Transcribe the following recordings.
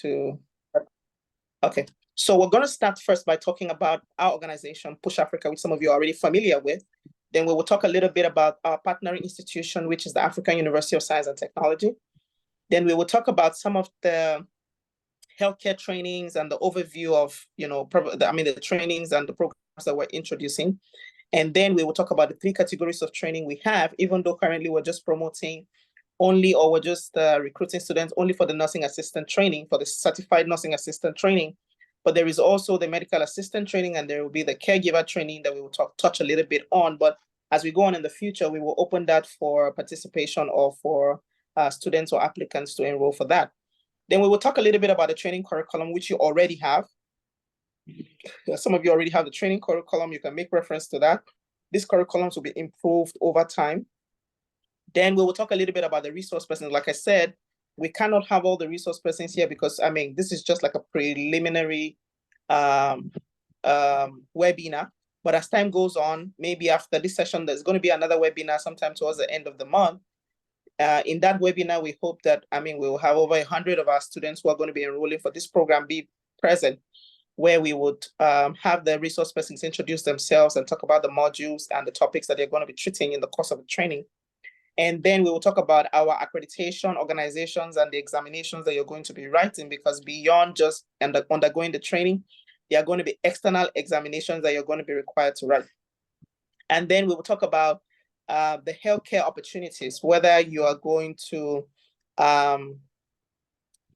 to... Okay, so we're going to start first by talking about our organization, Push Africa, which some of you are already familiar with. Then we will talk a little bit about our partnering institution, which is the African University of Science and Technology. Then we will talk about some of the healthcare trainings and the overview of, the trainings and the programs that we're introducing. And then we will talk about the 3 categories of training we have, even though currently we're just promoting only, or we're just recruiting students only for the nursing assistant training, for the certified nursing assistant training. But there is also the medical assistant training, and there will be the caregiver training that we will touch a little bit on. But as we go on in the future, we will open that for participation or for students or applicants to enroll for that. Then we will talk a little bit about the training curriculum, which you already have. Some of you already have the training curriculum. You can make reference to that. These curriculums will be improved over time. Then we will talk a little bit about the resource persons. Like I said, we cannot have all the resource persons here because, this is just like a preliminary webinar. But as time goes on, maybe after this session, there's going to be another webinar sometime towards the end of the month. In that webinar, we hope that, we will have over 100 of our students who are going to be enrolling for this program be present, where we would have the resource persons introduce themselves and talk about the modules and the topics that they're going to be treating in the course of the training. And then we will talk about our accreditation organizations and the examinations that you're going to be writing, because beyond just undergoing the training, there are going to be external examinations that you're going to be required to write. And then we will talk about the healthcare opportunities, whether you are going to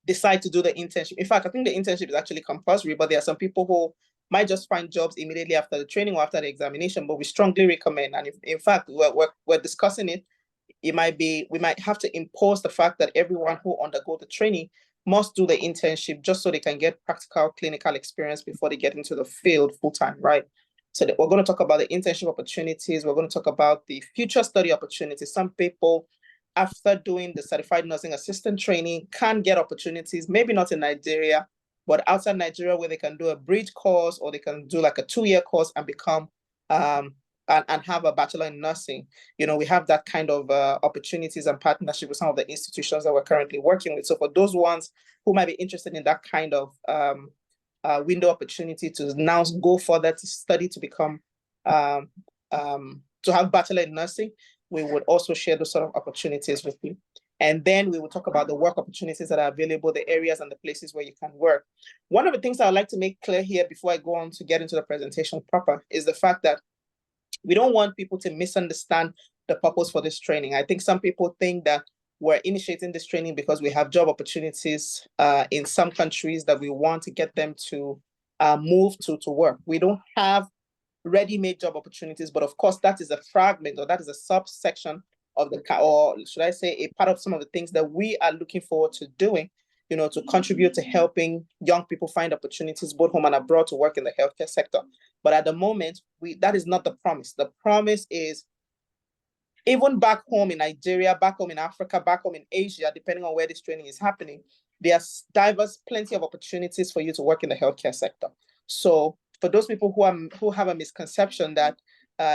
decide to do the internship. In fact, I think the internship is actually compulsory, but there are some people who might just find jobs immediately after the training or after the examination, but we strongly recommend, and if, in fact, we're discussing it, we might have to impose the fact that everyone who undergo the training must do the internship just so they can get practical clinical experience before they get into the field full-time, right? So we're going to talk about the internship opportunities. We're going to talk about the future study opportunities. Some people, after doing the certified nursing assistant training, can get opportunities, maybe not in Nigeria, but outside Nigeria, where they can do a bridge course, or they can do like a 2-year course and become and have a bachelor in nursing. We have that kind of opportunities and partnership with some of the institutions that we're currently working with. So for those ones who might be interested in that kind of window opportunity to now go further to study to become, to have bachelor in nursing, we would also share those sort of opportunities with you. And then we will talk about the work opportunities that are available, the areas and the places where you can work. One of the things I would like to make clear here before I go on to get into the presentation proper is the fact that we don't want people to misunderstand the purpose for this training. I think some people think that we're initiating this training because we have job opportunities in some countries that we want to get them to move to work. We don't have ready-made job opportunities, but of course that is a fragment, or that is a subsection of or should I say a part of some of the things that we are looking forward to doing, to contribute to helping young people find opportunities both home and abroad to work in the healthcare sector. But at the moment, that is not the promise. The promise is, even back home in Nigeria, back home in Africa, back home in Asia, depending on where this training is happening, there's plenty of opportunities for you to work in the healthcare sector. So for those people who have a misconception that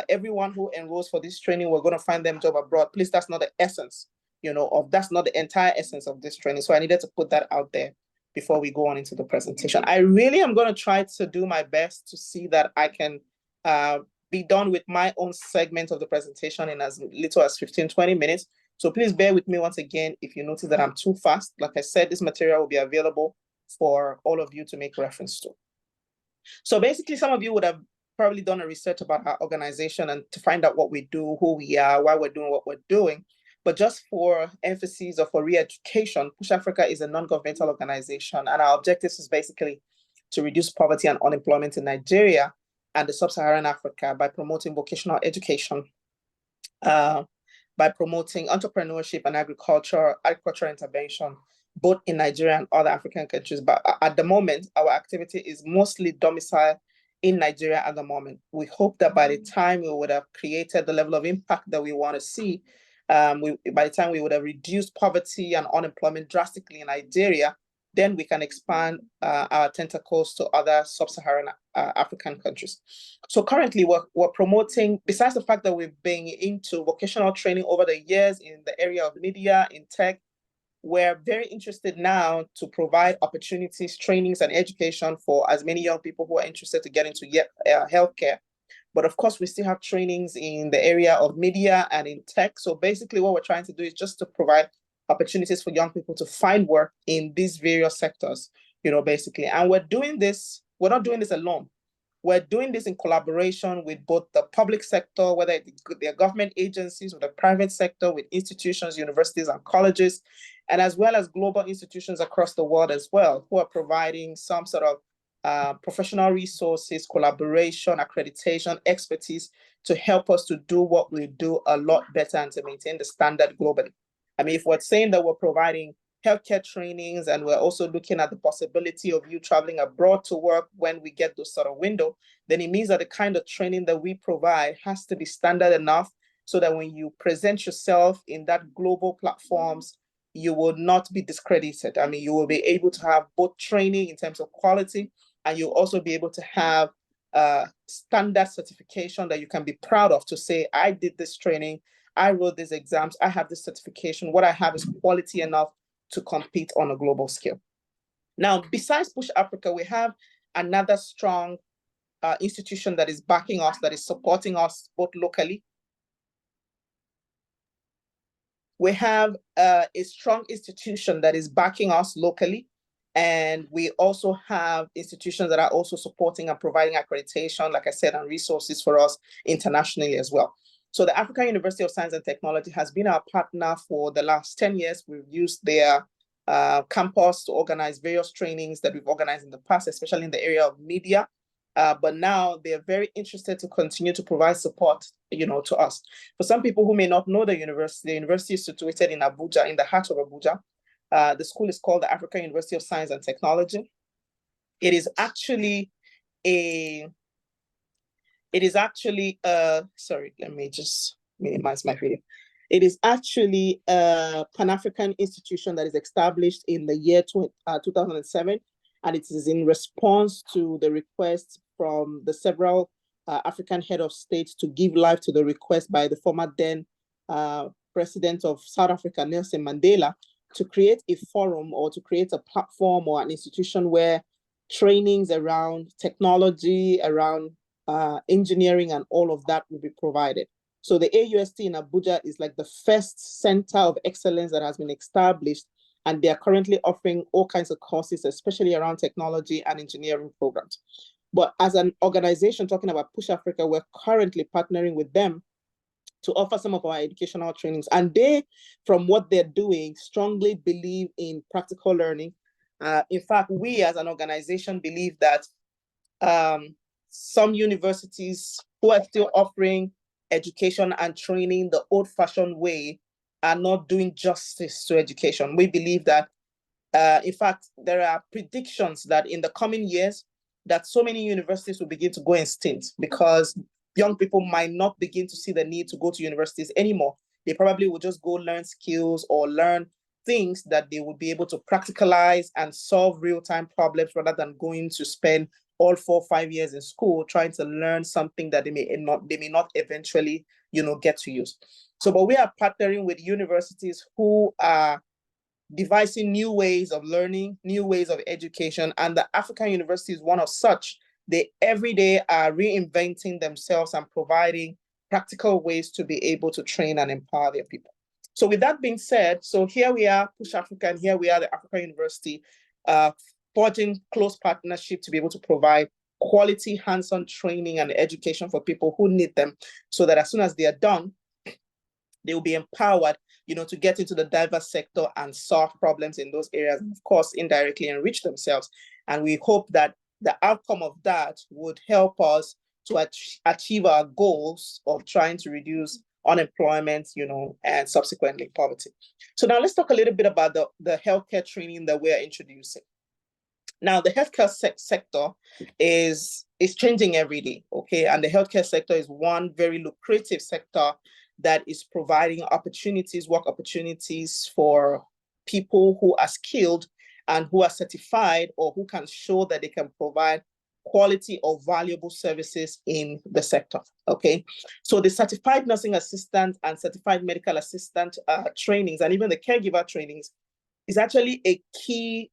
everyone who enrolls for this training, we're going to find them job abroad, please, that's not the essence, that's not the entire essence of this training. So I needed to put that out there before we go on into the presentation. I really am going to try to do my best to see that I can be done with my own segment of the presentation in as little as 15-20 minutes. So please bear with me once again if you notice that I'm too fast. Like I said, this material will be available for all of you to make reference to. So basically, some of you would have probably done a research about our organization and to find out what we do, who we are, why we're doing what we're doing. But just for emphasis or for re-education, Push Africa is a non-governmental organization, and our objectives is basically to reduce poverty and unemployment in Nigeria and the sub-Saharan Africa by promoting vocational education, by promoting entrepreneurship and agricultural intervention, both in Nigeria and other African countries. But at the moment, our activity is mostly domiciled in Nigeria at the moment. We hope that by the time we would have created the level of impact that we want to see, by the time we would have reduced poverty and unemployment drastically in Nigeria, then we can expand our tentacles to other sub-Saharan African countries. So currently we're promoting, besides the fact that we've been into vocational training over the years in the area of media, in tech, we're very interested now to provide opportunities, trainings, and education for as many young people who are interested to get into healthcare. But of course, we still have trainings in the area of media and in tech. So basically what we're trying to do is just to provide opportunities for young people to find work in these various sectors, basically. And we're not doing this alone. We're doing this in collaboration with both the public sector, whether they're government agencies, or the private sector, with institutions, universities, and colleges, and as well as global institutions across the world as well, who are providing some sort of professional resources, collaboration, accreditation, expertise to help us to do what we do a lot better and to maintain the standard globally. I mean, if we're saying that we're providing healthcare trainings, and we're also looking at the possibility of you traveling abroad to work when we get those sort of window, then it means that the kind of training that we provide has to be standard enough so that when you present yourself in that global platforms, you will not be discredited. I mean, you will be able to have both training in terms of quality, and you'll also be able to have standard certification that you can be proud of to say, I did this training, I wrote these exams, I have this certification, what I have is quality enough to compete on a global scale. Now, besides Push Africa, we have another strong institution that is backing us, that is supporting us both locally. We have a strong institution that is backing us locally, and we also have institutions that are also supporting and providing accreditation, like I said, and resources for us internationally as well. So the African University of Science and Technology has been our partner for the last 10 years. We've used their campus to organize various trainings that we've organized in the past, especially in the area of media. But now they're very interested to continue to provide support, to us. For some people who may not know the university is situated in Abuja, in the heart of Abuja. The school is called the African University of Science and Technology. It is actually sorry, let me just minimize my video. It is actually a Pan-African institution that is established in the year 2007, and it is in response to the request from the several African head of states to give life to the request by the former then president of South Africa, Nelson Mandela, to create a forum or to create a platform or an institution where trainings around technology, around engineering, and all of that will be provided. So the AUST in Abuja is like the first center of excellence that has been established, and they are currently offering all kinds of courses, especially around technology and engineering programs. But as an organization talking about Push Africa, we're currently partnering with them to offer some of our educational trainings. And they, from what they're doing, strongly believe in practical learning. In fact, we as an organization believe that some universities who are still offering education and training the old-fashioned way are not doing justice to education. We believe that, in fact, there are predictions that in the coming years, that so many universities will begin to go extinct because young people might not begin to see the need to go to universities anymore. They probably will just go learn skills or learn things that they will be able to practicalize and solve real-time problems rather than going to spend all 4 or 5 years in school trying to learn something that they may not eventually, get to use. So, but we are partnering with universities who are devising new ways of learning, new ways of education, and the African University is one of such. They every day are reinventing themselves and providing practical ways to be able to train and empower their people. So with that being said, so here we are, Push Africa, and here we are, the African University, forging close partnership to be able to provide quality hands-on training and education for people who need them, so that as soon as they are done, they will be empowered, to get into the diverse sector and solve problems in those areas, and of course, indirectly enrich themselves. And we hope that the outcome of that would help us to achieve our goals of trying to reduce unemployment, and subsequently poverty. So now let's talk a little bit about the healthcare training that we are introducing. Now, the healthcare sector is changing every day, okay? And the healthcare sector is one very lucrative sector that is providing opportunities, work opportunities for people who are skilled and who are certified, or who can show that they can provide quality or valuable services in the sector, okay? So the certified nursing assistant and certified medical assistant trainings, and even the caregiver trainings, is actually a key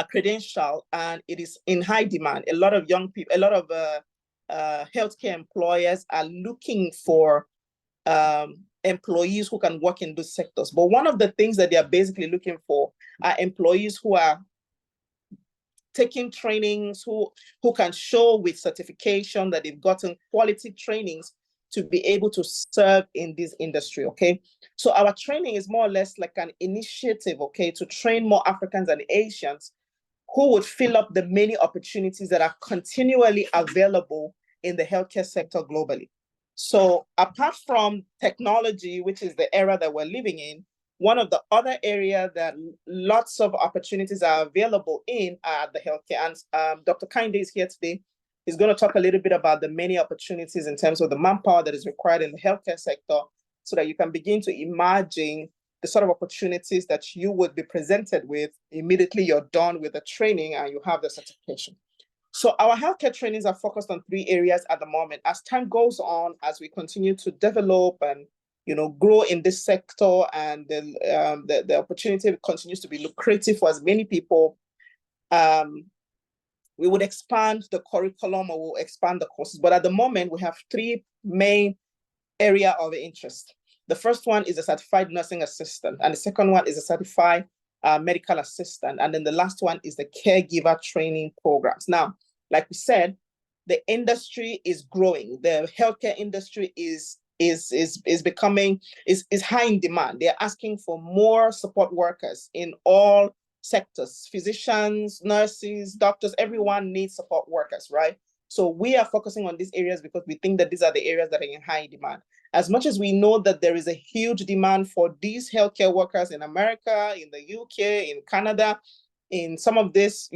credential, and it is in high demand. A lot of young people, a lot of healthcare employers are looking for employees who can work in those sectors. But one of the things that they are basically looking for are employees who are taking trainings, who can show with certification that they've gotten quality trainings to be able to serve in this industry, okay? So our training is more or less like an initiative, okay, to train more Africans and Asians who would fill up the many opportunities that are continually available in the healthcare sector globally. So apart from technology, which is the era that we're living in, one of the other areas that lots of opportunities are available in are the healthcare. And Dr. Kehinde is here today. He's going to talk a little bit about the many opportunities in terms of the manpower that is required in the healthcare sector, so that you can begin to imagine the sort of opportunities that you would be presented with immediately you're done with the training and you have the certification. So our healthcare trainings are focused on 3 areas at the moment. As time goes on, as we continue to develop and grow in this sector, and the opportunity continues to be lucrative for as many people, we would expand the curriculum, or we'll expand the courses. But at the moment, we have 3 main areas of interest. The first one is a certified nursing assistant, and the second one is a certified medical assistant, and then the last one is the caregiver training programs. Now, like we said, the industry is growing. The healthcare industry is becoming high in demand. They're asking for more support workers in all sectors: physicians, nurses, doctors. Everyone needs support workers, right? So we are focusing on these areas because we think that these are the areas that are in high demand. As much as we know that there is a huge demand for these healthcare workers in America, in the UK, in Canada, in some of these,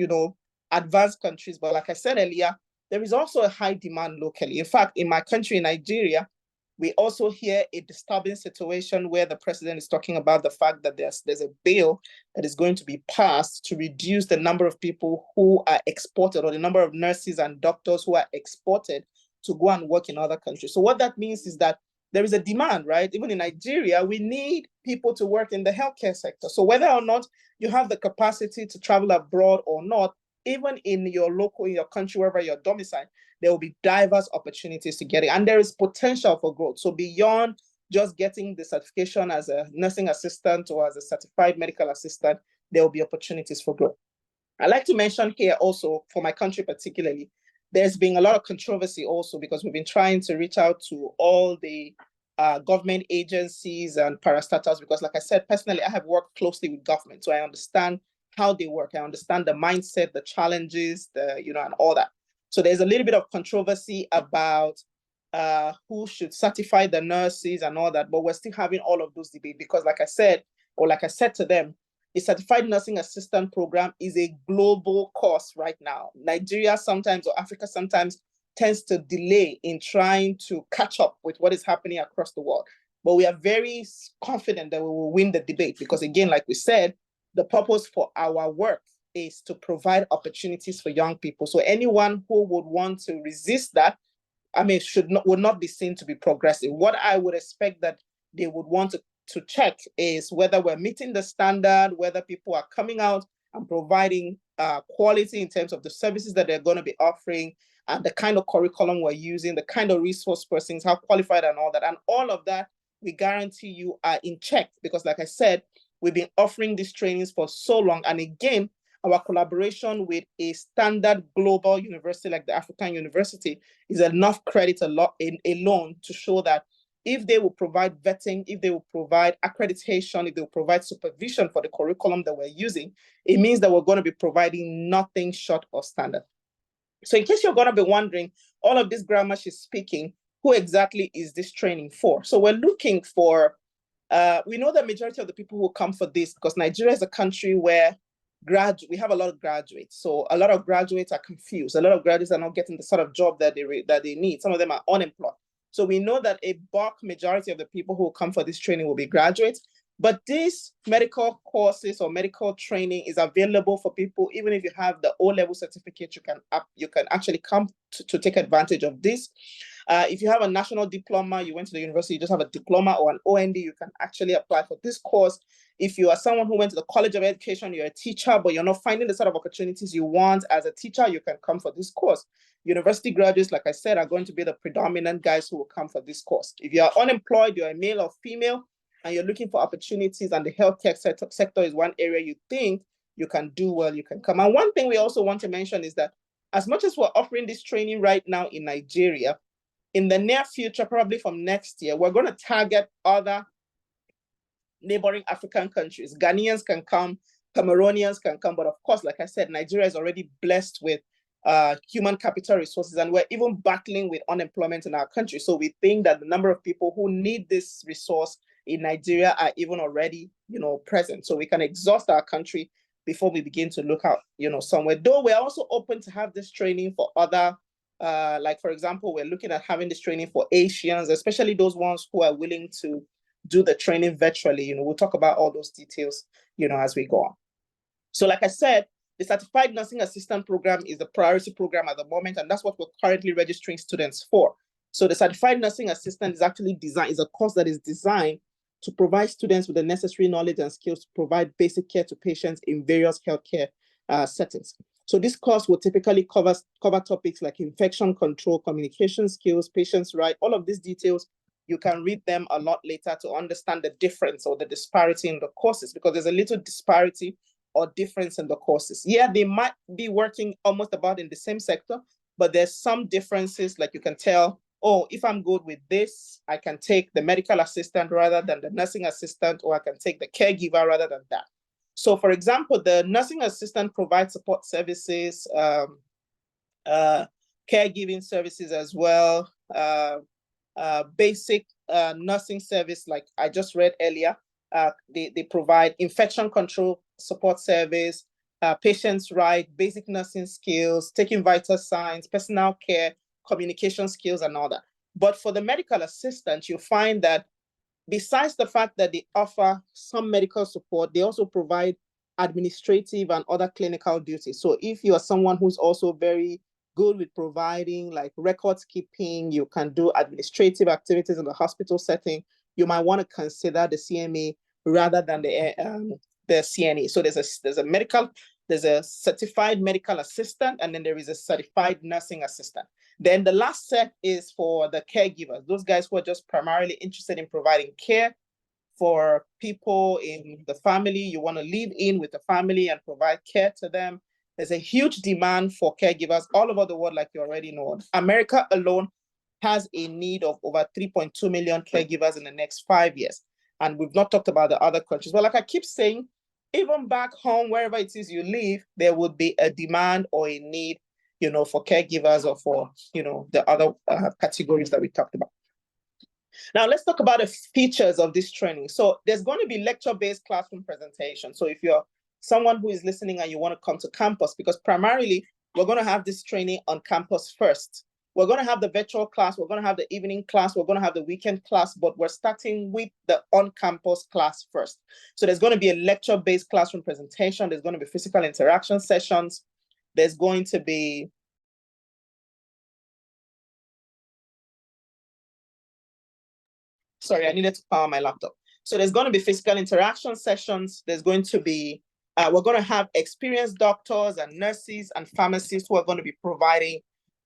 advanced countries, but like I said earlier, there is also a high demand locally. In fact, in my country, Nigeria, we also hear a disturbing situation where the president is talking about the fact that there's a bill that is going to be passed to reduce the number of people who are exported, or the number of nurses and doctors who are exported to go and work in other countries. So what that means is that there is a demand, right? Even in Nigeria, we need people to work in the healthcare sector. So whether or not you have the capacity to travel abroad or not, even in your country, wherever you're domiciled, there will be diverse opportunities to get it. And there is potential for growth. So beyond just getting the certification as a nursing assistant or as a certified medical assistant, there will be opportunities for growth. I'd like to mention here also, for my country particularly, there's been a lot of controversy also, because we've been trying to reach out to all the government agencies and parastatals, because like I said, personally, I have worked closely with government, so I understand how they work. I understand the mindset, the challenges, and all that. So there's a little bit of controversy about who should certify the nurses and all that, but we're still having all of those debates because, like I said to them, a certified nursing assistant program is a global course right now. Nigeria sometimes, or Africa sometimes, tends to delay in trying to catch up with what is happening across the world. But we are very confident that we will win the debate because, again, like we said, the purpose for our work is to provide opportunities for young people. So anyone who would want to resist that, would not be seen to be progressive. What I would expect that they would want to check is whether we're meeting the standard, whether people are coming out and providing quality in terms of the services that they're going to be offering, and the kind of curriculum we're using, the kind of resource persons, how qualified and all that. And all of that, we guarantee you are in check because, like I said, we've been offering these trainings for so long. And again, our collaboration with a standard global university like the African University is enough credit alone to show that if they will provide vetting, if they will provide accreditation, if they will provide supervision for the curriculum that we're using, it means that we're going to be providing nothing short of standard. So in case you're going to be wondering, all of this grammar she's speaking, who exactly is this training for? So we're looking for, we know the majority of the people who come for this, because Nigeria is a country where we have a lot of graduates. So a lot of graduates are confused. A lot of graduates are not getting the sort of job that they need. Some of them are unemployed. So we know that a bulk majority of the people who come for this training will be graduates. But these medical courses or medical training is available for people, even if you have the O-level certificate, you can actually come to take advantage of this. If you have a national diploma, you went to the university, you just have a diploma or an OND, you can actually apply for this course. If you are someone who went to the College of Education, you're a teacher, but you're not finding the sort of opportunities you want as a teacher, you can come for this course. University graduates, like I said, are going to be the predominant guys who will come for this course. If you are unemployed, you're a male or female, and you're looking for opportunities, and the healthcare sector is one area you think you can do well, you can come. And one thing we also want to mention is that as much as we're offering this training right now in Nigeria, in the near future, probably from next year, we're going to target other neighboring African countries. Ghanaians can come, Cameroonians can come, but of course, like I said, Nigeria is already blessed with human capital resources, and we're even battling with unemployment in our country. So we think that the number of people who need this resource in Nigeria are even already, present. So we can exhaust our country before we begin to look out, somewhere. Though we're also open to have this training for other, like for example, we're looking at having this training for Asians, especially those ones who are willing to do the training virtually. We'll talk about all those details, as we go on. So like I said, the Certified Nursing Assistant Program is the priority program at the moment, and that's what we're currently registering students for. So the Certified Nursing Assistant is actually is a course that is designed to provide students with the necessary knowledge and skills to provide basic care to patients in various healthcare settings. So this course will typically cover topics like infection control, communication skills, patients' rights, all of these details. You can read them a lot later to understand the difference or the disparity in the courses, because there's a little disparity or difference in the courses. Yeah, they might be working almost about in the same sector, but there's some differences, like you can tell, oh, if I'm good with this, I can take the medical assistant rather than the nursing assistant, or I can take the caregiver rather than that. So for example, the nursing assistant provides support services, caregiving services as well, basic nursing service, like I just read earlier. They provide infection control support service, patients' rights, basic nursing skills, taking vital signs, personal care, communication skills, and all that. But for the medical assistant, you find that besides the fact that they offer some medical support, they also provide administrative and other clinical duties. So if you are someone who's also very good with providing like records keeping, you can do administrative activities in the hospital setting, you might want to consider the CMA rather than the CNA. So there's a certified medical assistant, and then there is a certified nursing assistant. Then the last set is for the caregivers, those guys who are just primarily interested in providing care for people in the family. You want to live in with the family and provide care to them. There's a huge demand for caregivers all over the world, like you already know. America alone has a need of over 3.2 million caregivers in the next 5 years. And we've not talked about the other countries. But like I keep saying, even back home, wherever it is you live, there would be a demand or a need, for caregivers or for, the other categories that we talked about. Now, let's talk about the features of this training. So there's going to be lecture-based classroom presentation. So if you're someone who is listening and you want to come to campus, because primarily we're going to have this training on campus first. We're going to have the virtual class, we're going to have the evening class, we're going to have the weekend class, but we're starting with the on-campus class first. So there's going to be a lecture-based classroom presentation. There's going to be physical interaction sessions. There's going to be sorry, I needed to power my laptop. So there's going to be physical interaction sessions. There's going to be, we're going to have experienced doctors and nurses and pharmacists who are going to be providing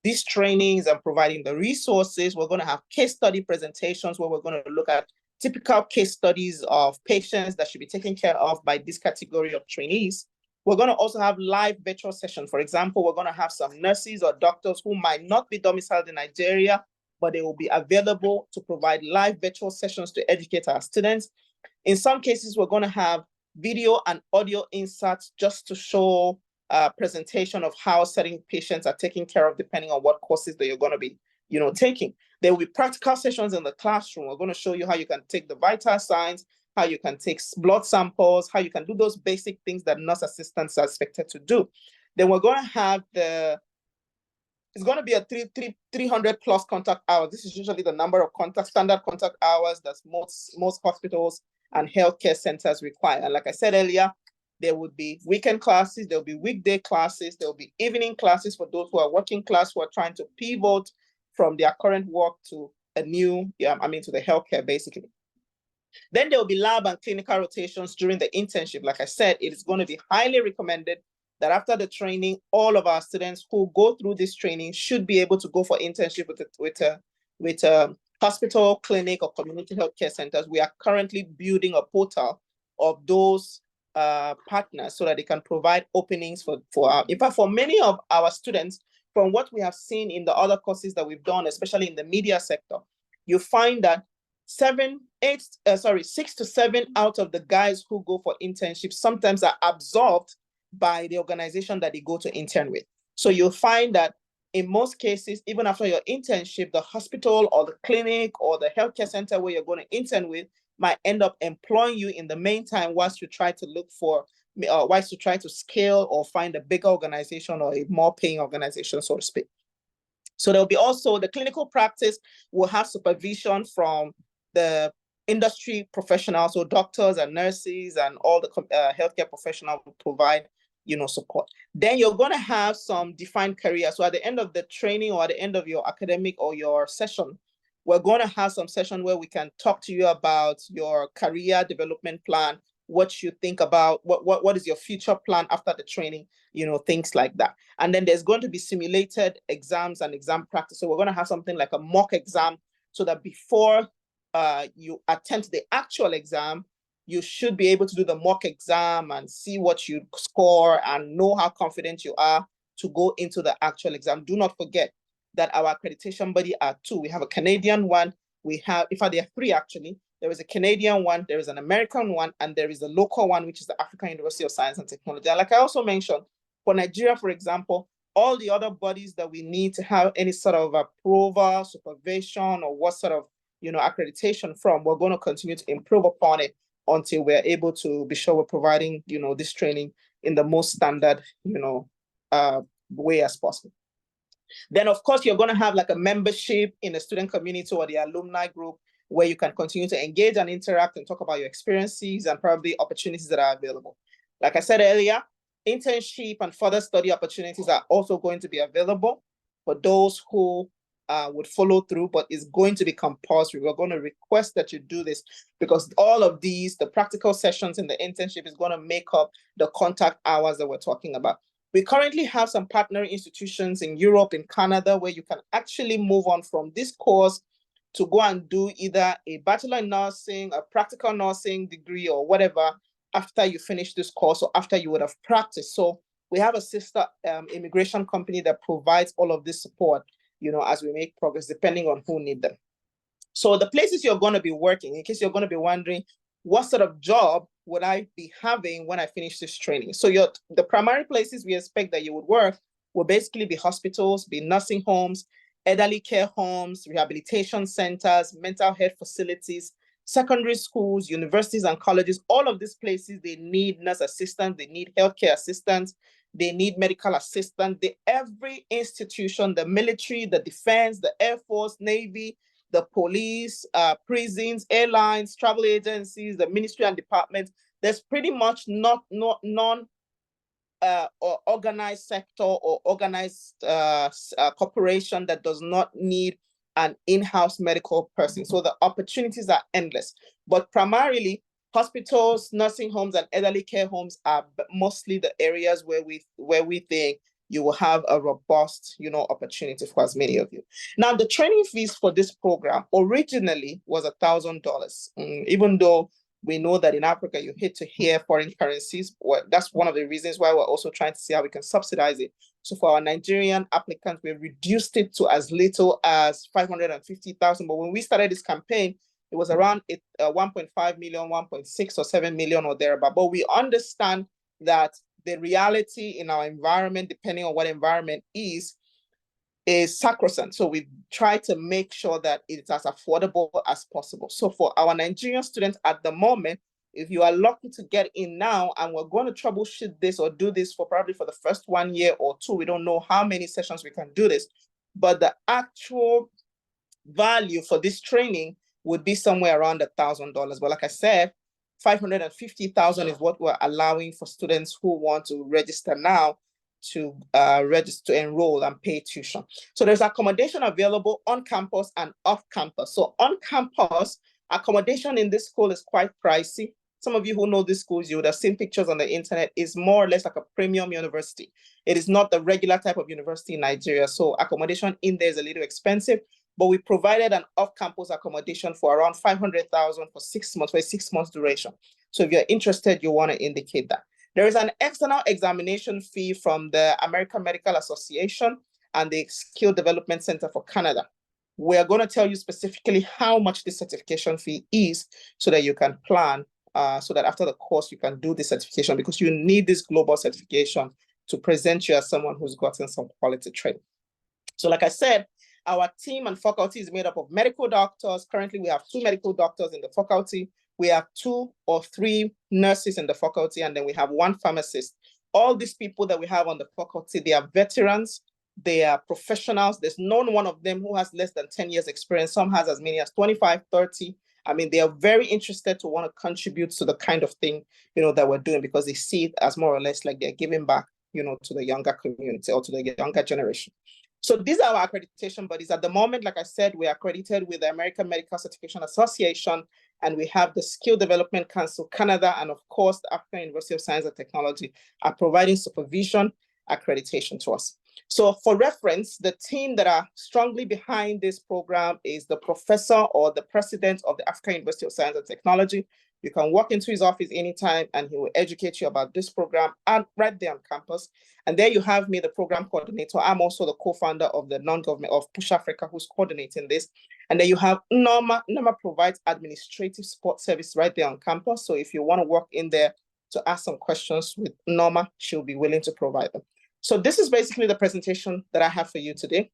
these trainings and providing the resources. We're going to have case study presentations where we're going to look at typical case studies of patients that should be taken care of by this category of trainees. We're going to also have live virtual sessions. For example, we're going to have some nurses or doctors who might not be domiciled in Nigeria, but they will be available to provide live virtual sessions to educate our students. In some cases, we're going to have video and audio inserts just to show a presentation of how certain patients are taken care of depending on what courses that you're going to be, taking. There will be practical sessions in the classroom. We're going to show you how you can take the vital signs, how you can take blood samples, how you can do those basic things that nurse assistants are expected to do. Then we're going to have it's going to be a 300 plus contact hours. This is usually the number of standard contact hours that most hospitals and healthcare centers require. And like I said earlier, there would be weekend classes, there'll be weekday classes, there'll be evening classes for those who are working class, who are trying to pivot from their current work to a new, to the healthcare, basically. Then there will be lab and clinical rotations during the internship. Like I said, it is going to be highly recommended that after the training, all of our students who go through this training should be able to go for internship with a hospital, clinic, or community healthcare centers. We are currently building a portal of those partners so that they can provide openings in fact, for many of our students, from what we have seen in the other courses that we've done, especially in the media sector, you find that 6 to 7 out of the guys who go for internships sometimes are absorbed by the organization that they go to intern with. So you'll find that in most cases, even after your internship, the hospital or the clinic or the healthcare center where you're going to intern with might end up employing you in the meantime whilst you try to look for, whilst you try to scale or find a bigger organization or a more paying organization, so to speak. So there'll be also the clinical practice will have supervision from the industry professionals, so doctors and nurses and all the healthcare professionals will provide, support. Then you're going to have some defined career. So at the end of the training or at the end of your academic or your session, we're going to have some session where we can talk to you about your career development plan, what you think about, what is your future plan after the training, things like that. And then there's going to be simulated exams and exam practice. So we're going to have something like a mock exam so that before you attempt the actual exam, you should be able to do the mock exam and see what you score and know how confident you are to go into the actual exam. Do not forget that our accreditation body are 2. We have a Canadian one. We have, in fact, there are 3 actually. There is a Canadian one, there is an American one, and there is a local one, which is the African University of Science and Technology. And like I also mentioned, for Nigeria, for example, all the other bodies that we need to have any sort of approval, supervision, or what sort of accreditation from, we're going to continue to improve upon it until we're able to be sure we're providing this training in the most standard way as possible. Then of course you're going to have like a membership in the student community or the alumni group where you can continue to engage and interact and talk about your experiences and probably opportunities that are available. Like I said earlier, internship and further study opportunities are also going to be available for those who would follow through, but it's going to be compulsory. We're going to request that you do this because all of these, the practical sessions in the internship is going to make up the contact hours that we're talking about. We currently have some partner institutions in Europe, in Canada, where you can actually move on from this course to go and do either a Bachelor in Nursing, a practical nursing degree, or whatever after you finish this course or after you would have practiced. So we have a sister immigration company that provides all of this support, as we make progress, depending on who need them. So the places you're going to be working, in case you're going to be wondering, what sort of job would I be having when I finish this training? So the primary places we expect that you would work will basically be hospitals, be nursing homes, elderly care homes, rehabilitation centers, mental health facilities, secondary schools, universities and colleges. All of these places, they need nurse assistants, they need healthcare assistants, they need medical assistants. Every institution, the military, the defense, the Air Force, Navy, the police, prisons, airlines, travel agencies, the ministry and departments, there's pretty much non or organized sector or organized corporation that does not need an in-house medical person. So the opportunities are endless. But primarily, hospitals, nursing homes, and elderly care homes are mostly the areas where we think you will have a robust, opportunity for as many of you. Now, the training fees for this program originally was $1,000, even though we know that in Africa, you hate to hear foreign currencies. Well, that's one of the reasons why we're also trying to see how we can subsidize it. So for our Nigerian applicants, we reduced it to as little as 550,000. But when we started this campaign, it was around 1.5 million, 1.6 or 7 million or thereabout. But we understand that the reality in our environment, depending on what environment is sacrosanct. So we try to make sure that it's as affordable as possible. So for our Nigerian students at the moment, if you are lucky to get in now and we're going to troubleshoot this or do this for probably for the first 1 year or 2, we don't know how many sessions we can do this, but the actual value for this training would be somewhere around $1,000. But like I said, 550,000 is what we're allowing for students who want to register now. to register, enroll, and pay tuition. So there's accommodation available on campus and off campus. So on campus, accommodation in this school is quite pricey. Some of you who know these schools, you would have seen pictures on the internet. It's more or less like a premium university. It is not the regular type of university in Nigeria. So accommodation in there is a little expensive, but we provided an off-campus accommodation for around 500,000 for 6 months, for a 6 month duration. So if you're interested, you want to indicate that. There is an external examination fee from the American Medical Association and the Skill Development Center for Canada. We're going to tell you specifically how much the certification fee is so that you can plan, so that after the course, you can do the certification, because you need this global certification to present you as someone who's gotten some quality training. So like I said, our team and faculty is made up of medical doctors. Currently, we have 2 medical doctors in the faculty. We have 2 or 3 nurses in the faculty, and then we have 1 pharmacist. All these people that we have on the faculty, they are veterans, they are professionals. There's no one of them who has less than 10 years experience. Some has as many as 25, 30. I mean, they are very interested to want to contribute to the kind of thing, that we're doing, because they see it as more or less like they're giving back, to the younger community or to the younger generation. So these are our accreditation bodies. At the moment, like I said, we are accredited with the American Medical Certification Association, and we have the Skill Development Council Canada, and of course, the African University of Science and Technology are providing supervision accreditation to us. So for reference, the team that are strongly behind this program is the professor or the president of the African University of Science and Technology. You can walk into his office anytime and he will educate you about this program and right there on campus. And there you have me, the program coordinator. I'm also the co-founder of the non-government of Push Africa, who's coordinating this. And then you have Norma. Norma provides administrative support service right there on campus. So if you want to walk in there to ask some questions with Norma, she'll be willing to provide them. So this is basically the presentation that I have for you today.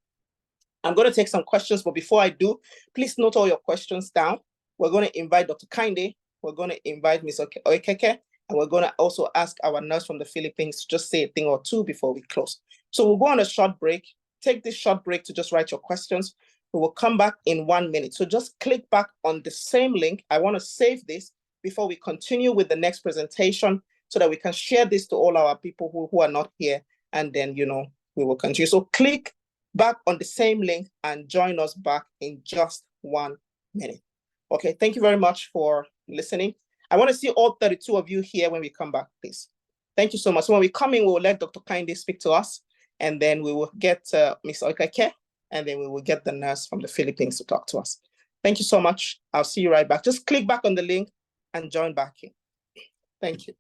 I'm going to take some questions, but before I do, please note all your questions down. We're going to invite Dr. Kehinde. We're going to invite Ms. Okeke, and we're going to also ask our nurse from the Philippines to just say a thing or two before we close. So we'll go on a short break. Take this short break to just write your questions. We will come back in 1 minute. So just click back on the same link. I want to save this before we continue with the next presentation so that we can share this to all our people who are not here. And then, we will continue. So click back on the same link and join us back in just 1 minute. Okay, thank you very much for listening. I want to see all 32 of you here when we come back, please. Thank you so much. So when we come in, we'll let Dr. Kehinde speak to us, and then we will get Ms. Okeke, and then we will get the nurse from the Philippines to talk to us. Thank you so much. I'll see you right back. Just click back on the link and join back in. Thank you.